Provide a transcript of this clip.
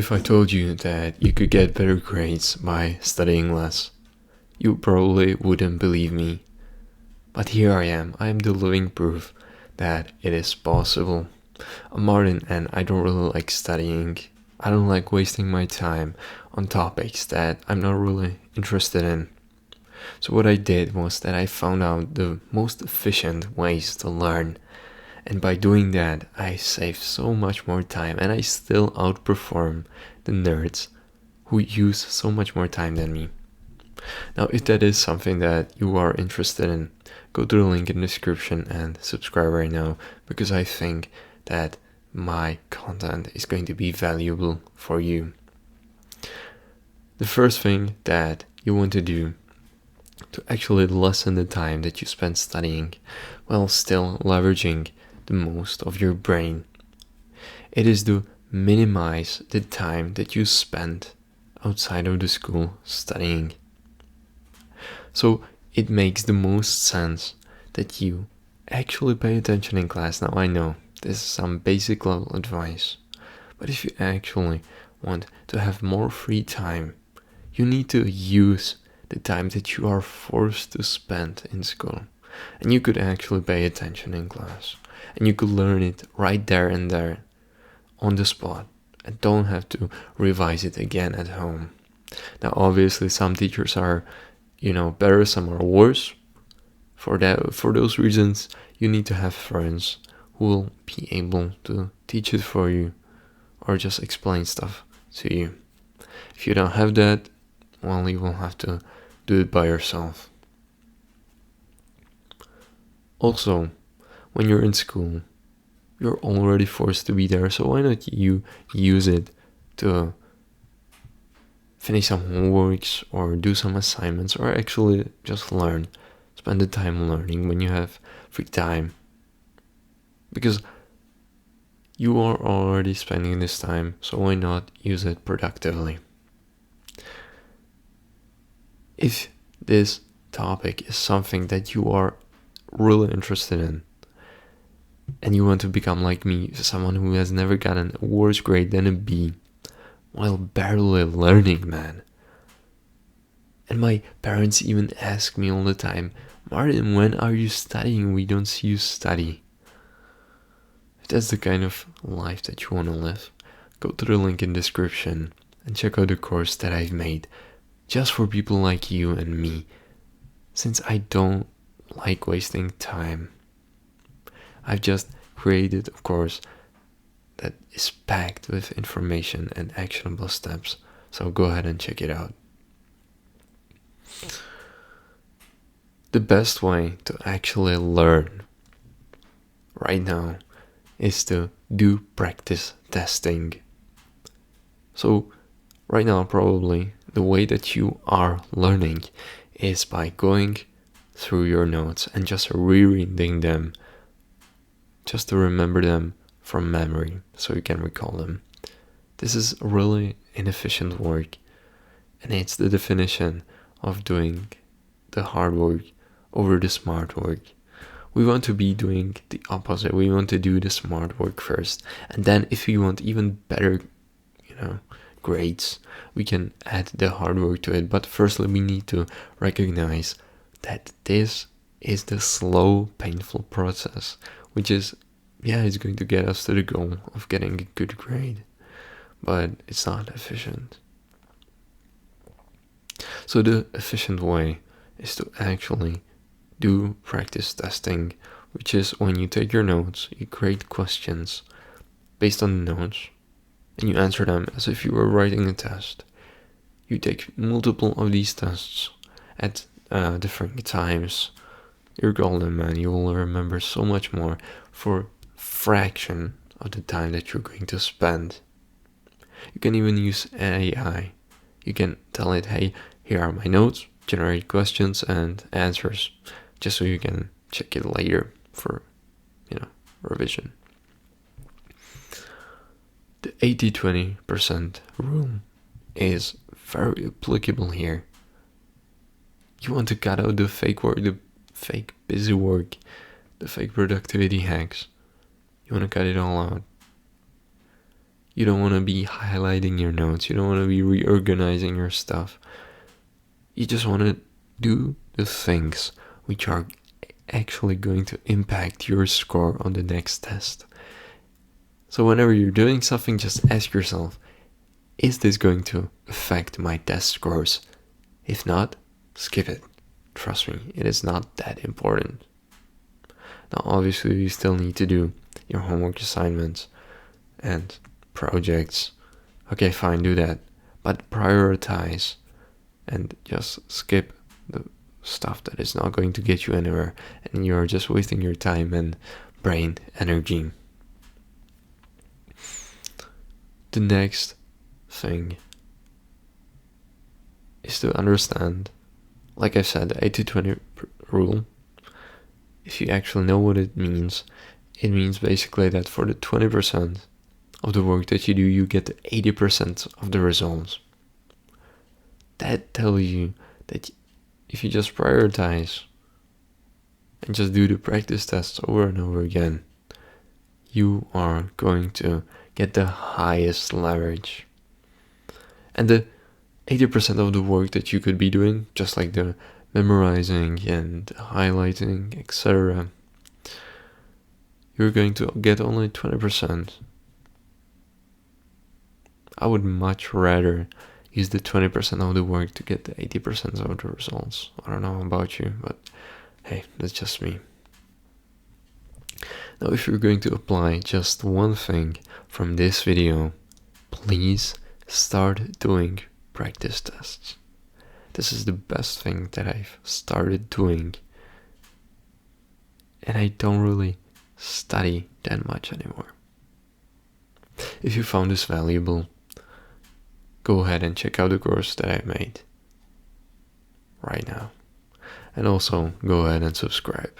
If I told you that you could get better grades by studying less, you probably wouldn't believe me. But here I am the living proof that it is possible. I'm Martin and I don't really like studying. I don't like wasting my time on topics that I'm not really interested in. So what I did was that I found out the most efficient ways to learn. And by doing that, I saved so much more time and I still outperform the nerds who use so much more time than me. Now, if that is something that you are interested in, go to the link in the description and subscribe right now because I think that my content is going to be valuable for you. The first thing that you want to do to actually lessen the time that you spend studying while still leveraging the most of your brain, it is to minimize the time that you spend outside of the school studying. So it makes the most sense that you actually pay attention in class. Now I know this is some basic level advice, but if you actually want to have more free time, you need to use the time that you are forced to spend in school. And you could actually pay attention in class. And you could learn it right there and there on the spot and don't have to revise it again at home. Now obviously some teachers are, better, some are worse. For those reasons, you need to have friends who will be able to teach it for you or just explain stuff to you. If you don't have that, well, you will have to do it by yourself. Also, when you're in school, you're already forced to be there, so why not you use it to finish some homeworks or do some assignments or actually just learn. Spend the time learning when you have free time. Because you are already spending this time, so why not use it productively? If this topic is something that you are really interested in, and you want to become like me, someone who has never gotten a worse grade than a B, while barely learning, man. And my parents even ask me all the time, Martin, when are you studying? We don't see you study. If that's the kind of life that you want to live, go to the link in the description and check out the course that I've made just for people like you and me, since I don't like wasting time. I've just created a course that is packed with information and actionable steps, so go ahead and check it out. The best way to actually learn right now is to do practice testing. So right now probably the way that you are learning is by going through your notes and just rereading them just to remember them from memory so you can recall them. This is really inefficient work, and it's the definition of doing the hard work over the smart work. We want to be doing the opposite. We want to do the smart work first, and then if we want even better, grades, we can add the hard work to it. But firstly, we need to recognize that this is the slow, painful process, which is, it's going to get us to the goal of getting a good grade, but it's not efficient. So the efficient way is to actually do practice testing, which is when you take your notes, you create questions based on the notes, and you answer them as if you were writing a test. You take multiple of these tests at different times. You're golden, man. You will remember so much more for fraction of the time that you're going to spend. You can even use AI. You can tell it, hey, here are my notes, generate questions and answers, just so you can check it later for, revision. The 80-20% rule is very applicable here. You want to cut out the fake work, the fake busy work, the fake productivity hacks. You want to cut it all out. You don't want to be highlighting your notes. You don't want to be reorganizing your stuff. You just want to do the things which are actually going to impact your score on the next test. So whenever you're doing something, just ask yourself, is this going to affect my test scores? If not, skip it. Trust me, it is not that important. Now, obviously, you still need to do your homework assignments and projects. Okay, fine, do that. But prioritize and just skip the stuff that is not going to get you anywhere, and you're just wasting your time and brain energy. The next thing is to understand, like I said, the 80-20 rule. If you actually know what it means basically that for the 20% of the work that you do, you get the 80% of the results. That tells you that if you just prioritize and just do the practice tests over and over again, you are going to get the highest leverage. And the 80% of the work that you could be doing, just like the memorizing and highlighting, etc., you're going to get only 20%. I would much rather use the 20% of the work to get the 80% of the results. I don't know about you, but hey, that's just me. Now, if you're going to apply just one thing from this video, please start doing practice tests. This is the best thing that I've started doing, and I don't really study that much anymore. If you found this valuable, go ahead and check out the course that I made right now, and also go ahead and subscribe.